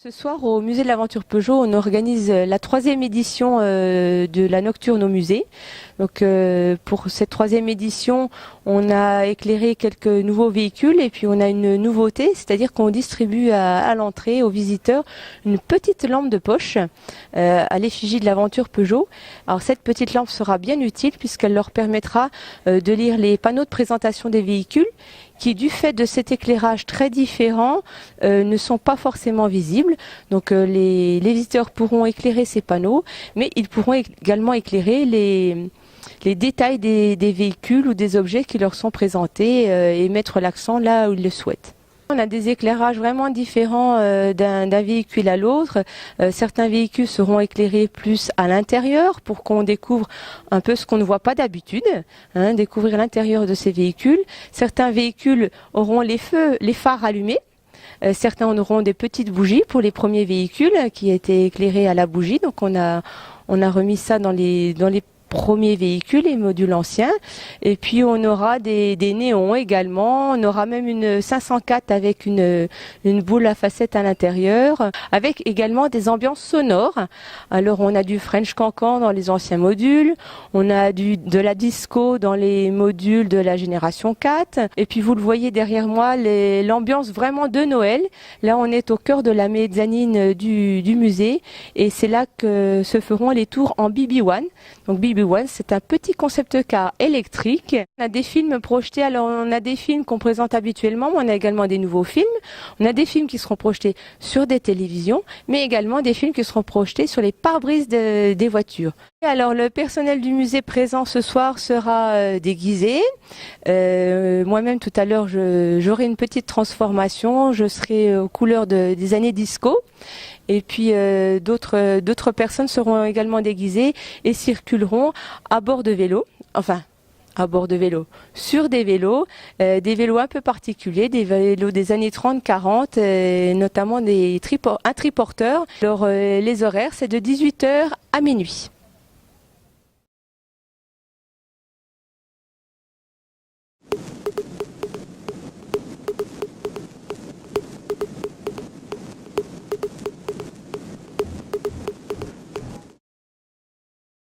Ce soir, au musée de l'aventure Peugeot, on organise la 3e édition de la nocturne au musée. Donc, pour cette 3e édition, on a éclairé quelques nouveaux véhicules et puis on a une nouveauté, c'est-à-dire qu'on distribue à l'entrée aux visiteurs une petite lampe de poche à l'effigie de l'aventure Peugeot. Alors, cette petite lampe sera bien utile puisqu'elle leur permettra de lire les panneaux de présentation des véhicules qui, du fait de cet éclairage très différent, ne sont pas forcément visibles. Donc les visiteurs pourront éclairer ces panneaux, mais ils pourront également éclairer les détails des véhicules ou des objets qui leur sont présentés et mettre l'accent là où ils le souhaitent. On a des éclairages vraiment différents d'un véhicule à l'autre. Certains véhicules seront éclairés plus à l'intérieur pour qu'on découvre un peu ce qu'on ne voit pas d'habitude, découvrir l'intérieur de ces véhicules. Certains véhicules auront les phares allumés. Certains auront des petites bougies pour les premiers véhicules qui étaient éclairés à la bougie. Donc on a remis ça dans les premiers véhicules et modules anciens. Et puis on aura des néons également. On aura même une 504 avec une boule à facettes à l'intérieur, avec également des ambiances sonores. Alors on a du French Cancan dans les anciens modules, on a de la disco dans les modules de la génération 4. Et puis vous le voyez derrière moi, l'ambiance vraiment de Noël. Là on est au cœur de la mezzanine du musée et c'est là que se feront les tours en BB1. Donc BB1, c'est un petit concept car électrique. On a des films projetés, alors on a des films qu'on présente habituellement, mais on a également des nouveaux films. On a des films qui seront projetés sur des télévisions, mais également des films qui seront projetés sur les pare-brises des voitures. Et alors le personnel du musée présent ce soir sera déguisé. Moi-même tout à l'heure j'aurai une petite transformation, je serai aux couleurs des années disco. Et puis d'autres personnes seront également déguisées et circuleront à bord de vélos, sur des vélos un peu particuliers, des vélos des années 30-40, notamment un triporteur. Alors les horaires, c'est de 18h à minuit.